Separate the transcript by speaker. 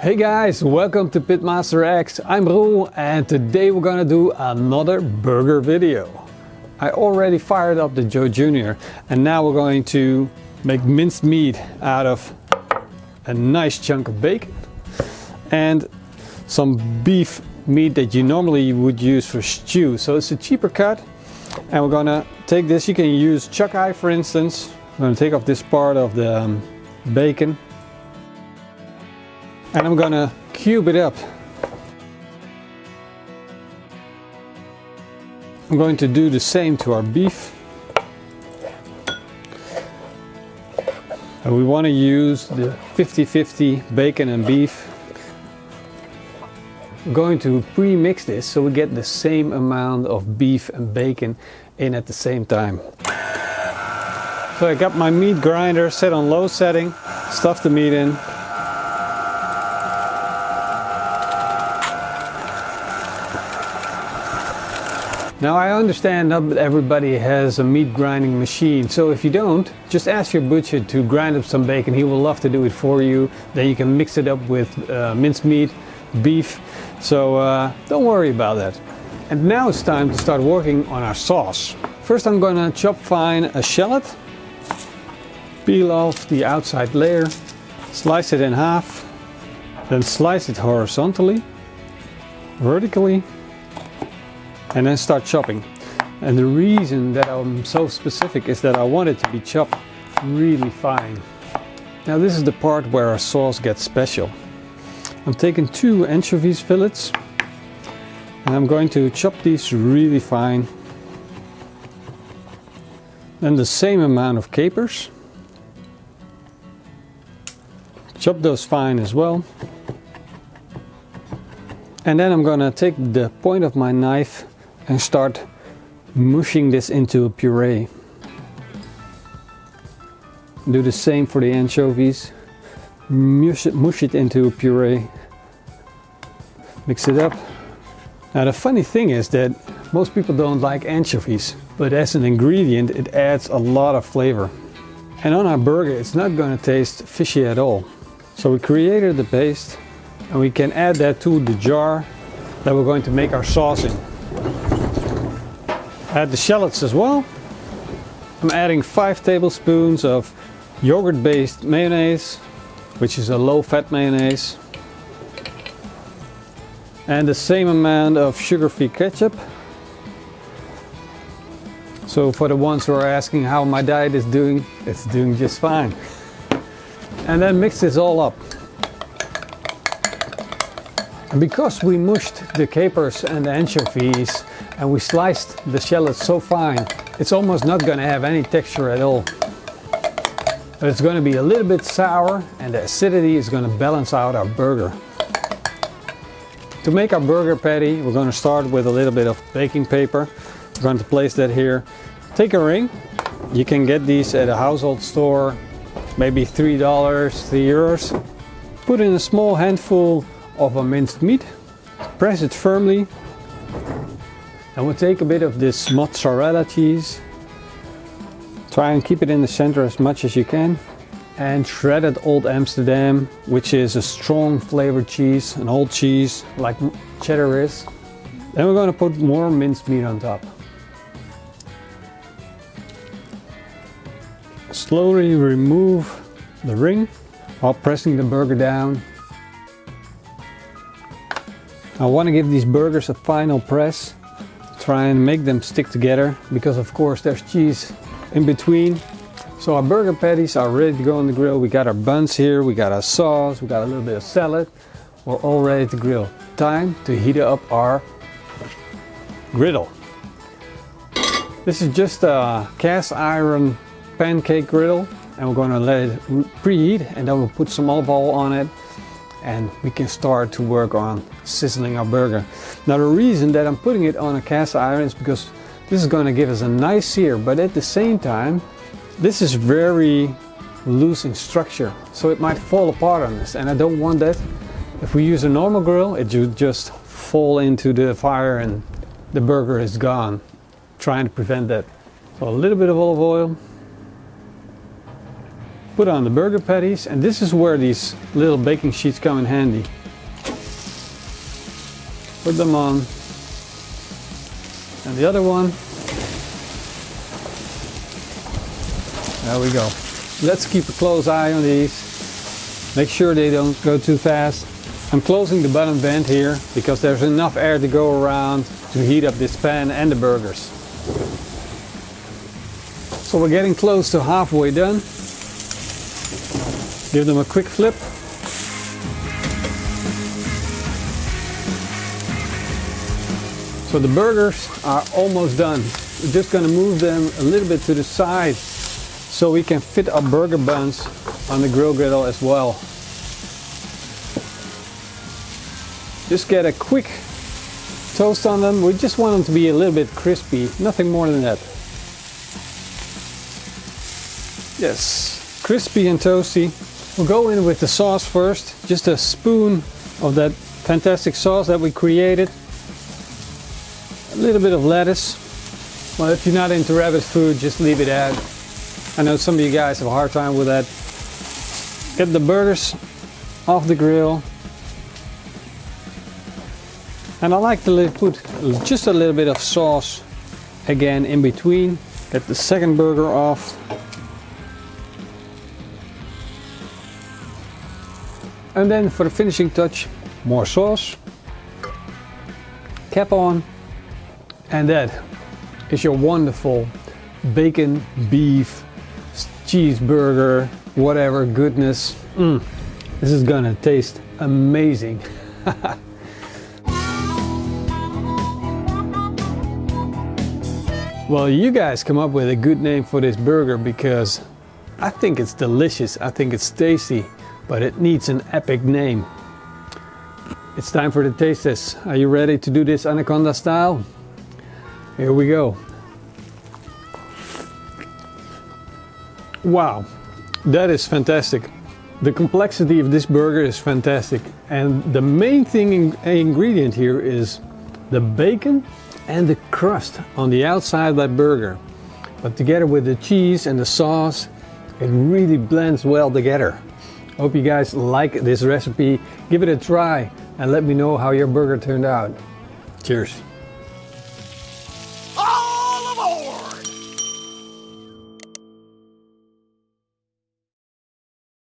Speaker 1: Hey guys, welcome to Pitmaster X. I'm Roel and today we're gonna do another burger video. I already fired up the Joe Jr. and now we're going to make minced meat out of a nice chunk of bacon and some beef meat that you normally would use for stew. So it's a cheaper cut and we're gonna take this. You can use chuck eye for instance. I'm gonna take off this part of the bacon. And I'm gonna cube it up. I'm going to do the same to our beef. And we want to use the 50-50 bacon and beef. I'm going to pre-mix this so we get the same amount of beef and bacon in at the same time. So I got my meat grinder set on low setting, stuff the meat in. Now I understand not everybody has a meat grinding machine, so if you don't, just ask your butcher to grind up some bacon. He will love to do it for you. Then you can mix it up with minced meat, beef, so don't worry about that. And now it's time to start working on our sauce. First I'm going to chop fine a shallot, peel off the outside layer, slice it in half, then slice it horizontally, vertically, and then start chopping. And the reason that I'm so specific is that I want it to be chopped really fine. Now this is the part where our sauce gets special. I'm taking 2 anchovies fillets and I'm going to chop these really fine. Then the same amount of capers. Chop those fine as well. And then I'm gonna take the point of my knife and start mushing this into a puree. Do the same for the anchovies. Mush it into a puree. Mix it up. Now the funny thing is that most people don't like anchovies, but as an ingredient it adds a lot of flavor. And on our burger it's not going to taste fishy at all. So we created the paste and we can add that to the jar that we're going to make our sauce in. Add the shallots as well. I'm adding 5 tablespoons of yogurt-based mayonnaise, which is a low-fat mayonnaise, and the same amount of sugar-free ketchup. So for the ones who are asking how my diet is doing, it's doing just fine. And then mix this all up. And because we mushed the capers and the anchovies and we sliced the shallots so fine, it's almost not going to have any texture at all. But it's going to be a little bit sour and the acidity is going to balance out our burger. To make our burger patty, we're going to start with a little bit of baking paper. We're going to place that here. Take a ring. You can get these at a household store, maybe $3, €3. Put in a small handful of a minced meat, press it firmly, and we'll take a bit of this mozzarella cheese, try and keep it in the center as much as you can, and shredded Old Amsterdam, which is a strong flavored cheese, an old cheese like cheddar is. Then we're going to put more minced meat on top. Slowly remove the ring while pressing the burger down. I want to give these burgers a final press, try and make them stick together because of course there's cheese in between. So our burger patties are ready to go on the grill. We got our buns here, we got our sauce, we got a little bit of salad. We're all ready to grill. Time to heat up our griddle. This is just a cast iron pancake griddle and we're going to let it preheat and then we'll put some olive oil on it. And we can start to work on sizzling our burger. Now the reason that I'm putting it on a cast iron is because this is going to give us a nice sear, but at the same time this is very loose in structure, so it might fall apart on us and I don't want that. If we use a normal grill it would just fall into the fire and the burger is gone. Trying to prevent that. So a little bit of olive oil. Put on the burger patties, and this is where these little baking sheets come in handy. Put them on. And the other one. There we go. Let's keep a close eye on these. Make sure they don't go too fast. I'm closing the bottom vent here because there's enough air to go around to heat up this pan and the burgers. So we're getting close to halfway done. Give them a quick flip. So the burgers are almost done. We're just going to move them a little bit to the side so we can fit our burger buns on the grill griddle as well. Just get a quick toast on them. We just want them to be a little bit crispy, nothing more than that. Yes, crispy and toasty. We'll go in with the sauce first. Just a spoon of that fantastic sauce that we created. A little bit of lettuce. Well, if you're not into rabbit food, just leave it out. I know some of you guys have a hard time with that. Get the burgers off the grill. And I like to put just a little bit of sauce again in between. Get the second burger off. And then for the finishing touch, more sauce. Cap on. And that is your wonderful bacon, beef, cheeseburger, whatever goodness. This is gonna taste amazing. Well, you guys come up with a good name for this burger because I think it's delicious, I think it's tasty, but it needs an epic name. It's time for the taste test. Are you ready to do this anaconda style? Here we go. Wow, that is fantastic. The complexity of this burger is fantastic. And the main ingredient here is the bacon and the crust on the outside of that burger. But together with the cheese and the sauce, it really blends well together. Hope you guys like this recipe. Give it a try and let me know how your burger turned out. Cheers.